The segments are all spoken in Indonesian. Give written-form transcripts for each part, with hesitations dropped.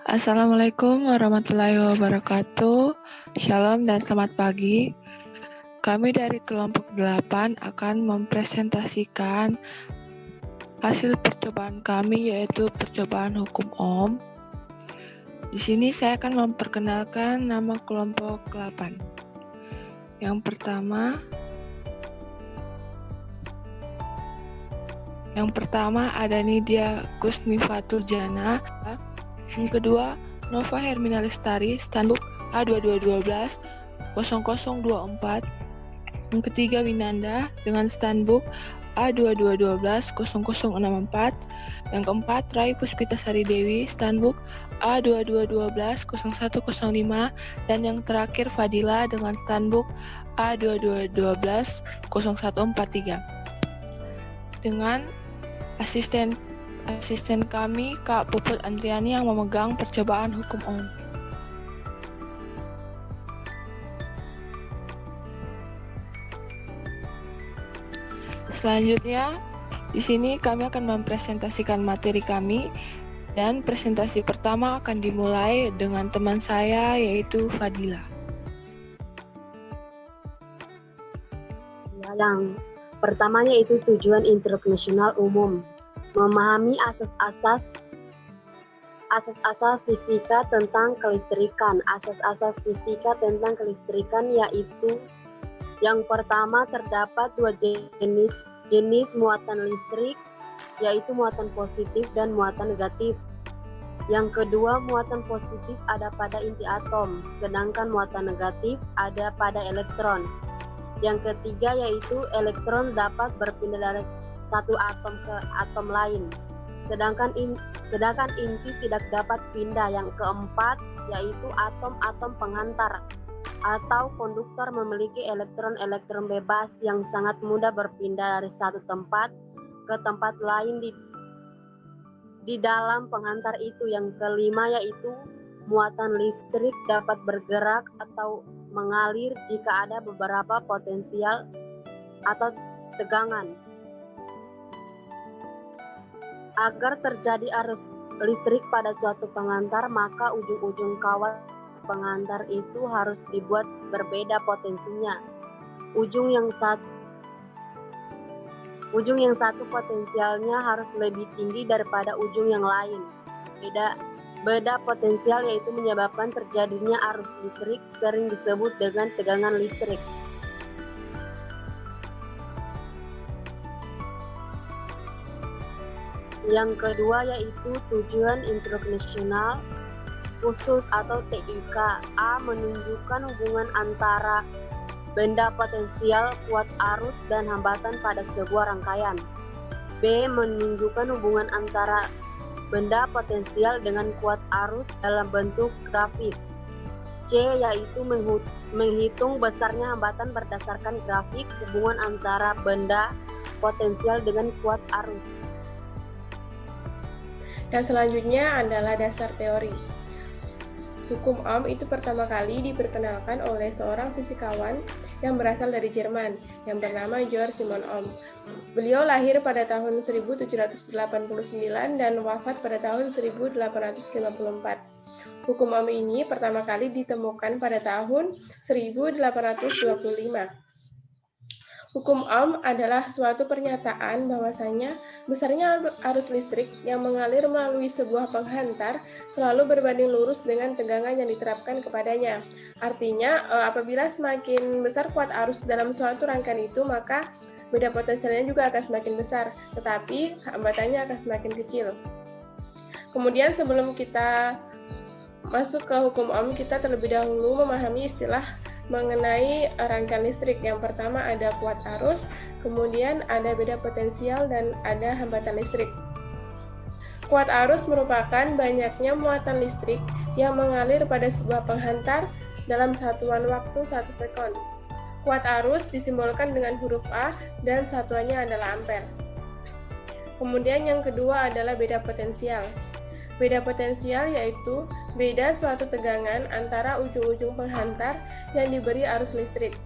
Assalamualaikum warahmatullahi wabarakatuh. Shalom dan selamat pagi. Kami dari kelompok 8 akan mempresentasikan hasil percobaan kami, yaitu percobaan hukum Ohm. Di sini saya akan memperkenalkan nama kelompok 8. Yang pertama ada Nidia Kusnifatul Jana. Yang kedua, Nova Hermina Lestari, Standbook A2212 0024. Yang ketiga, Winanda dengan Standbook A2212 0064. Yang keempat, Rai Puspitasari Dewi, Standbook A2212 0105. Dan yang terakhir, Fadila dengan Standbook A2212 0143. Dengan asisten kami, Kak Puput Andriani, yang memegang percobaan hukum Ohm. Selanjutnya, di sini kami akan mempresentasikan materi kami, dan presentasi pertama akan dimulai dengan teman saya, yaitu Fadila. Yang pertamanya itu tujuan internasional umum. Memahami asas-asas fisika tentang kelistrikan. Asas-asas fisika tentang kelistrikan yaitu yang pertama, terdapat dua jenis muatan listrik, yaitu muatan positif dan muatan negatif. Yang kedua, muatan positif ada pada inti atom, sedangkan muatan negatif ada pada elektron. Yang ketiga yaitu elektron dapat berpindah dari satu atom ke atom lain, sedangkan inti tidak dapat pindah. Yang keempat yaitu atom-atom penghantar atau konduktor memiliki elektron-elektron bebas yang sangat mudah berpindah dari satu tempat ke tempat lain di dalam penghantar itu. Yang kelima yaitu muatan listrik dapat bergerak atau mengalir jika ada beberapa potensial atau tegangan. Agar terjadi arus listrik pada suatu penghantar, maka ujung-ujung kawat penghantar itu harus dibuat berbeda potensinya. Ujung yang satu potensialnya harus lebih tinggi daripada ujung yang lain. Beda potensial yaitu menyebabkan terjadinya arus listrik, sering disebut dengan tegangan listrik. Yang kedua yaitu tujuan internasional khusus atau TIK. A. Menunjukkan hubungan antara benda potensial, kuat arus, dan hambatan pada sebuah rangkaian. B. Menunjukkan hubungan antara benda potensial dengan kuat arus dalam bentuk grafik. C. Yaitu menghitung besarnya hambatan berdasarkan grafik hubungan antara benda potensial dengan kuat arus. Dan selanjutnya adalah dasar teori. Hukum Ohm itu pertama kali diperkenalkan oleh seorang fisikawan yang berasal dari Jerman yang bernama Georg Simon Ohm. Beliau lahir pada tahun 1789 dan wafat pada tahun 1854. Hukum Ohm ini pertama kali ditemukan pada tahun 1825. Hukum Ohm adalah suatu pernyataan bahwasanya besarnya arus listrik yang mengalir melalui sebuah penghantar selalu berbanding lurus dengan tegangan yang diterapkan kepadanya. Artinya, apabila semakin besar kuat arus dalam suatu rangkaian itu, maka beda potensialnya juga akan semakin besar, tetapi hambatannya akan semakin kecil. Kemudian sebelum kita masuk ke hukum Ohm, kita terlebih dahulu memahami istilah mengenai rangkaian listrik. Yang pertama ada kuat arus, kemudian ada beda potensial, dan ada hambatan listrik. Kuat arus merupakan banyaknya muatan listrik yang mengalir pada sebuah penghantar dalam satuan waktu 1 sekon. Kuat arus disimbolkan dengan huruf A dan satuannya adalah ampere. Kemudian yang kedua adalah beda potensial. Beda potensial yaitu beda suatu tegangan antara ujung-ujung penghantar yang diberi arus listrik.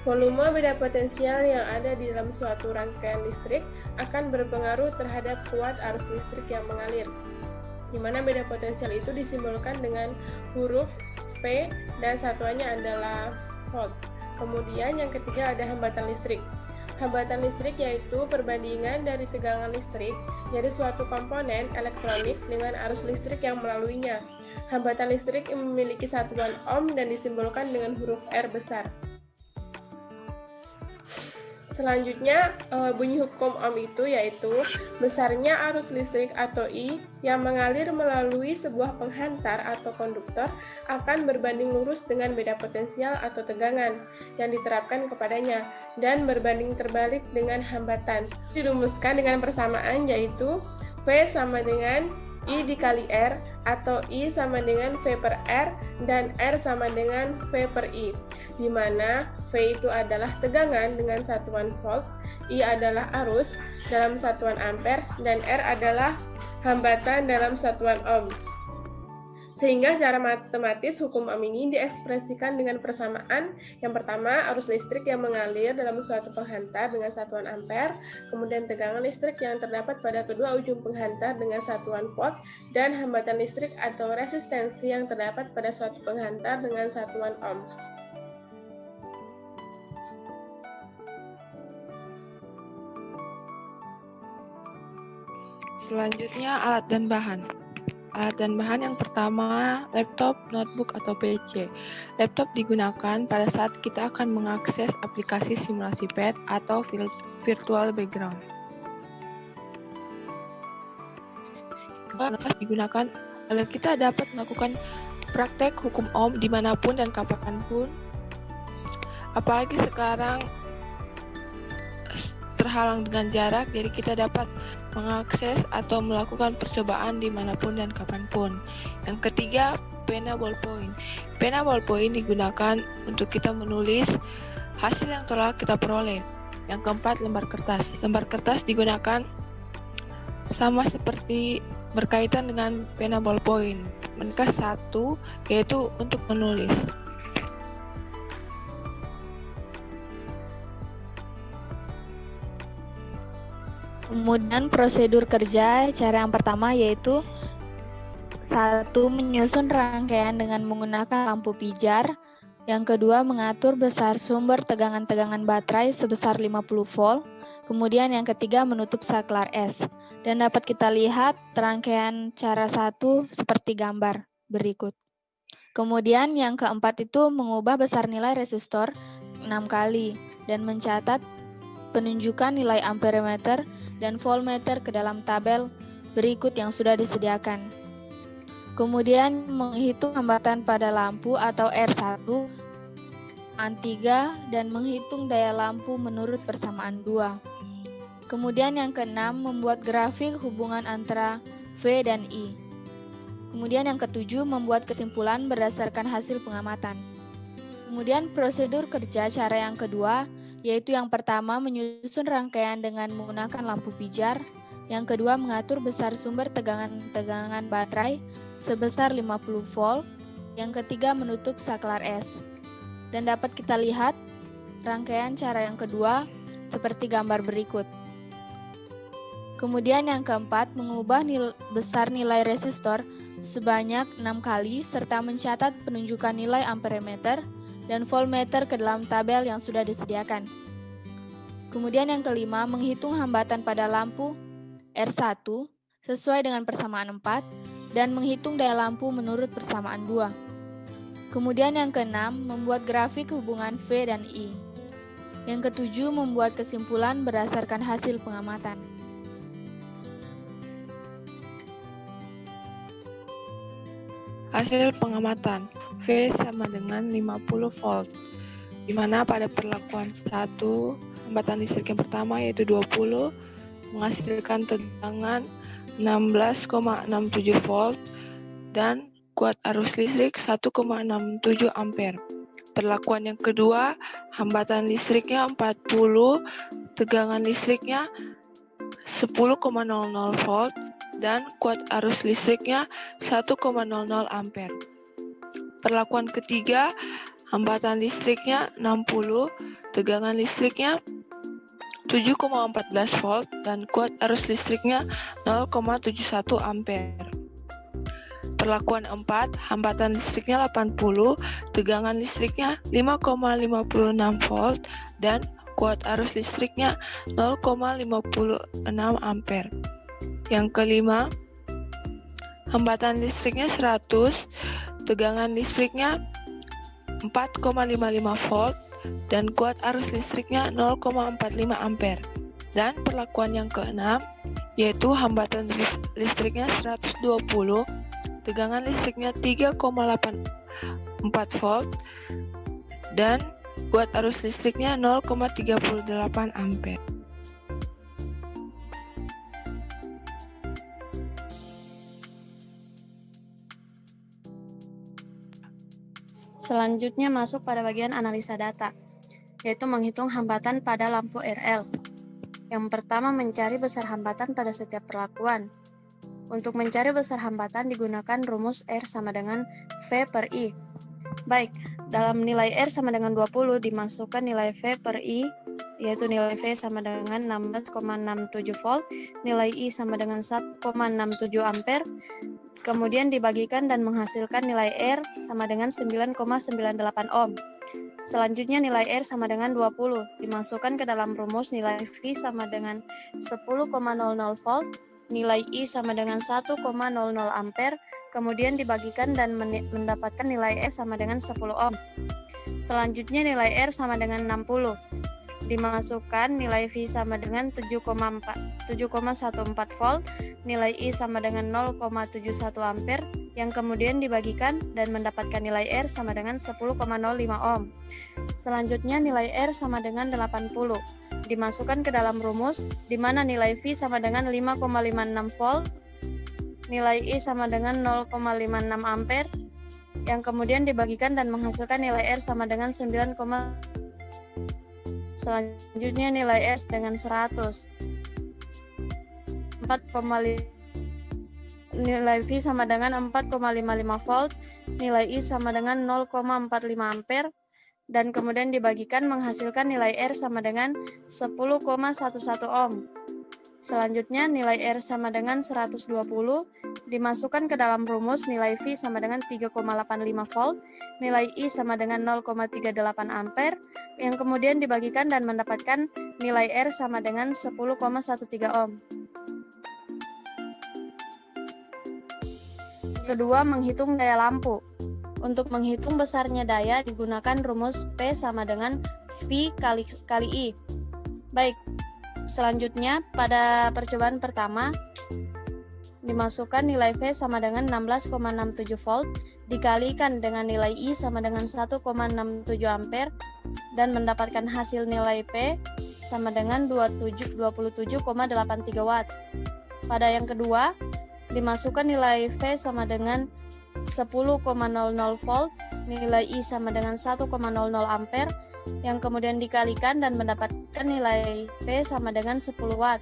Volume beda potensial yang ada di dalam suatu rangkaian listrik akan berpengaruh terhadap kuat arus listrik yang mengalir. di mana beda potensial itu disimbolkan dengan huruf V dan satuannya adalah volt. Kemudian yang ketiga ada hambatan listrik. Hambatan listrik yaitu perbandingan dari tegangan listrik dari suatu komponen elektronik dengan arus listrik yang melaluinya. Hambatan listrik memiliki satuan ohm dan disimbolkan dengan huruf R besar. Selanjutnya, bunyi hukum Ohm itu yaitu besarnya arus listrik atau I yang mengalir melalui sebuah penghantar atau konduktor akan berbanding lurus dengan beda potensial atau tegangan yang diterapkan kepadanya dan berbanding terbalik dengan hambatan. Dirumuskan dengan persamaan yaitu V sama dengan I dikali R atau I sama dengan V per R dan R sama dengan V per I, di mana V itu adalah tegangan dengan satuan volt, I adalah arus dalam satuan ampere, dan R adalah hambatan dalam satuan ohm. Sehingga secara matematis hukum Ohm ini diekspresikan dengan persamaan. Yang pertama, arus listrik yang mengalir dalam suatu penghantar dengan satuan ampere, kemudian tegangan listrik yang terdapat pada kedua ujung penghantar dengan satuan volt, dan hambatan listrik atau resistensi yang terdapat pada suatu penghantar dengan satuan ohm. Selanjutnya alat dan bahan. Alat dan bahan yang pertama, laptop, notebook, atau PC. Laptop digunakan pada saat kita akan mengakses aplikasi simulasi pad atau virtual background. Digunakan agar kita dapat melakukan praktek hukum Ohm dimanapun dan kapanpun. Apalagi sekarang terhalang dengan jarak, jadi kita dapat mengakses atau melakukan percobaan dimanapun dan kapanpun. Yang ketiga, pena ballpoint. Pena ballpoint digunakan untuk kita menulis hasil yang telah kita peroleh. Yang keempat, lembar kertas. Lembar kertas digunakan sama seperti berkaitan dengan pena ballpoint. Mereka satu, yaitu untuk menulis. Kemudian prosedur kerja, cara yang pertama yaitu 1. Menyusun rangkaian dengan menggunakan lampu pijar. Yang kedua, mengatur besar sumber tegangan-tegangan baterai sebesar 50 volt. Kemudian yang ketiga, menutup saklar S. Dan dapat kita lihat rangkaian cara 1 seperti gambar berikut. Kemudian yang keempat itu mengubah besar nilai resistor 6 kali dan mencatat penunjukan nilai amperemeter dan voltmeter ke dalam tabel berikut yang sudah disediakan. Kemudian menghitung hambatan pada lampu atau R1, R3, dan menghitung daya lampu menurut persamaan 2. Kemudian yang keenam, membuat grafik hubungan antara V dan I. Kemudian yang ketujuh, membuat kesimpulan berdasarkan hasil pengamatan. Kemudian prosedur kerja cara yang kedua, yaitu yang pertama menyusun rangkaian dengan menggunakan lampu pijar, yang kedua mengatur besar sumber tegangan baterai sebesar 50 volt, yang ketiga menutup saklar S. Dan dapat kita lihat rangkaian cara yang kedua seperti gambar berikut. Kemudian yang keempat, mengubah besar nilai resistor sebanyak 6 kali serta mencatat penunjukan nilai amperemeter dan voltmeter ke dalam tabel yang sudah disediakan. Kemudian yang kelima, menghitung hambatan pada lampu R1 sesuai dengan persamaan 4 dan menghitung daya lampu menurut persamaan 2. Kemudian yang keenam, membuat grafik hubungan V dan I. Yang ketujuh, membuat kesimpulan berdasarkan hasil pengamatan. Hasil pengamatan V sama dengan 50 volt, di mana pada perlakuan 1, hambatan listrik yang pertama yaitu 20 menghasilkan tegangan 16,67 volt dan kuat arus listrik 1,67 ampere. Perlakuan yang kedua, hambatan listriknya 40, tegangan listriknya 10,00 volt dan kuat arus listriknya 1,00 ampere. Perlakuan ketiga, hambatan listriknya 60, tegangan listriknya 7,14 volt dan kuat arus listriknya 0,71 ampere. Perlakuan 4, hambatan listriknya 80, tegangan listriknya 5,56 volt, dan kuat arus listriknya 0,56 ampere. Yang kelima, hambatan listriknya 100, tegangan listriknya 4,55 volt, dan kuat arus listriknya 0,45 ampere. Dan perlakuan yang keenam, yaitu hambatan listriknya 120, tegangan listriknya 3,84 volt, dan kuat arus listriknya 0,38 ampere. Selanjutnya masuk pada bagian analisa data, yaitu menghitung hambatan pada lampu RL. Yang pertama, mencari besar hambatan pada setiap perlakuan. Untuk mencari besar hambatan digunakan rumus R sama dengan V per I. Baik, dalam nilai R sama dengan 20 dimasukkan nilai V per I, yaitu nilai V sama dengan 16,67 volt, nilai I sama dengan 1,67 ampere, kemudian dibagikan dan menghasilkan nilai R sama dengan 9,98 ohm. Selanjutnya nilai R sama dengan 20, dimasukkan ke dalam rumus nilai V sama dengan 10,00 volt, nilai I sama dengan 1,00 ampere, kemudian dibagikan dan mendapatkan nilai R sama dengan 10 ohm. Selanjutnya nilai R sama dengan 60, dimasukkan nilai V sama dengan 7,14 volt, nilai I sama dengan 0,71 ampere, yang kemudian dibagikan dan mendapatkan nilai R sama dengan 10,05 ohm. Selanjutnya nilai R sama dengan 80, dimasukkan ke dalam rumus, di mana nilai V sama dengan 5,56 volt, nilai I sama dengan 0,56 ampere, yang kemudian dibagikan dan menghasilkan nilai R sama dengan 9, selanjutnya nilai S dengan 100, 4,5, nilai V sama dengan 4,55 volt, nilai I sama dengan 0,45 ampere, dan kemudian dibagikan menghasilkan nilai R sama dengan 10,11 ohm. Selanjutnya nilai R sama dengan 120, dimasukkan ke dalam rumus nilai V sama dengan 3,85 volt, nilai I sama dengan 0,38 ampere, yang kemudian dibagikan dan mendapatkan nilai R sama dengan 10,13 ohm. Kedua, menghitung daya lampu. Untuk menghitung besarnya daya digunakan rumus P sama dengan V kali I. Baik, selanjutnya pada percobaan pertama dimasukkan nilai V sama dengan 16,67 volt dikalikan dengan nilai I sama dengan 1,67 ampere dan mendapatkan hasil nilai P sama dengan 27,83 watt. Pada yang kedua dimasukkan nilai V sama dengan 10,00 volt, nilai I sama dengan 1,00 ampere, yang kemudian dikalikan dan mendapatkan nilai V sama dengan 10 watt.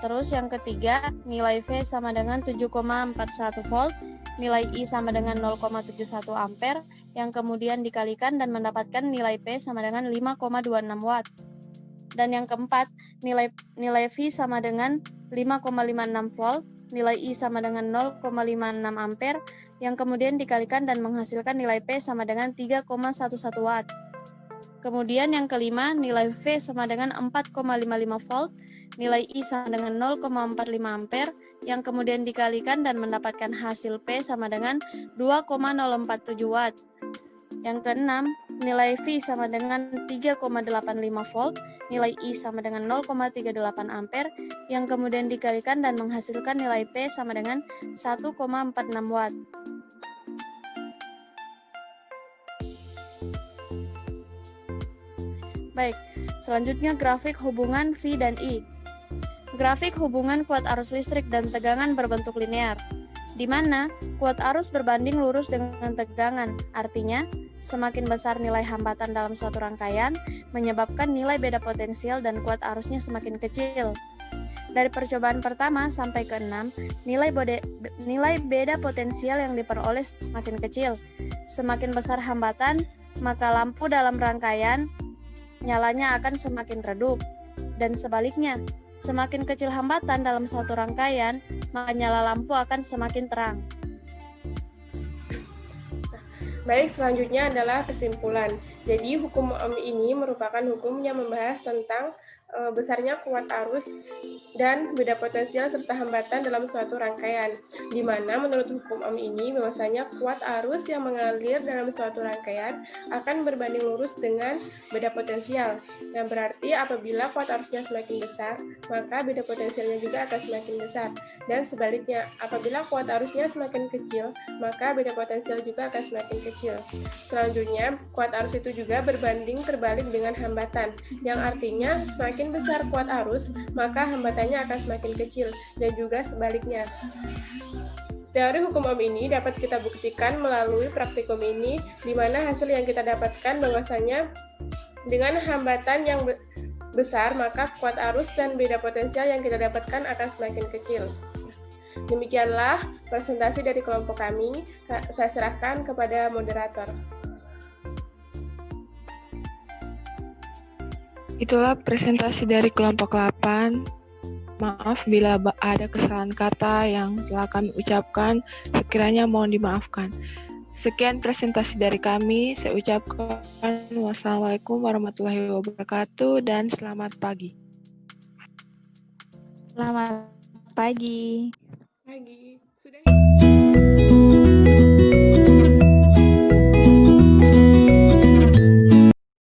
Terus yang ketiga, nilai V sama dengan 7,41 volt, nilai I sama dengan 0,71 ampere, yang kemudian dikalikan dan mendapatkan nilai P sama dengan 5,26 watt. Dan yang keempat, nilai V sama dengan 5,56 volt, nilai I sama dengan 0,56 ampere, yang kemudian dikalikan dan menghasilkan nilai P sama dengan 3,11 watt. Kemudian yang kelima, nilai V sama dengan 4,55 volt, nilai I sama dengan 0,45 ampere, yang kemudian dikalikan dan mendapatkan hasil P sama dengan 2,047 watt. Yang keenam, nilai V sama dengan 3,85 volt, nilai I sama dengan 0,38 ampere, yang kemudian dikalikan dan menghasilkan nilai P sama dengan 1,46 watt. Baik, selanjutnya grafik hubungan V dan I. Grafik hubungan kuat arus listrik dan tegangan berbentuk linear, di mana kuat arus berbanding lurus dengan tegangan, artinya semakin besar nilai hambatan dalam suatu rangkaian, menyebabkan nilai beda potensial dan kuat arusnya semakin kecil. Dari percobaan pertama sampai ke-6, nilai beda potensial yang diperoleh semakin kecil. Semakin besar hambatan, maka lampu dalam rangkaian nyalanya akan semakin redup. Dan sebaliknya, semakin kecil hambatan dalam satu rangkaian, maka nyala lampu akan semakin terang. Baik, selanjutnya adalah kesimpulan. Jadi, hukum Ohm ini merupakan hukum yang membahas tentang besarnya kuat arus dan beda potensial serta hambatan dalam suatu rangkaian, di mana menurut hukum Ohm ini bahwasanya kuat arus yang mengalir dalam suatu rangkaian akan berbanding lurus dengan beda potensial, yang berarti apabila kuat arusnya semakin besar, maka beda potensialnya juga akan semakin besar, dan sebaliknya, apabila kuat arusnya semakin kecil, maka beda potensial juga akan semakin kecil. Selanjutnya, kuat arus itu juga berbanding terbalik dengan hambatan, yang artinya semakin besar kuat arus, maka hambatannya akan semakin kecil, dan juga sebaliknya. Teori hukum Ohm ini dapat kita buktikan melalui praktikum ini, di mana hasil yang kita dapatkan bahwasanya dengan hambatan yang besar, maka kuat arus dan beda potensial yang kita dapatkan akan semakin kecil. Demikianlah presentasi dari kelompok kami. Saya serahkan kepada moderator. Itulah presentasi dari kelompok 8. Maaf bila ada kesalahan kata yang telah kami ucapkan, sekiranya mohon dimaafkan. Sekian presentasi dari kami. Saya ucapkan wassalamualaikum warahmatullahi wabarakatuh dan selamat pagi. Selamat pagi. Sudah.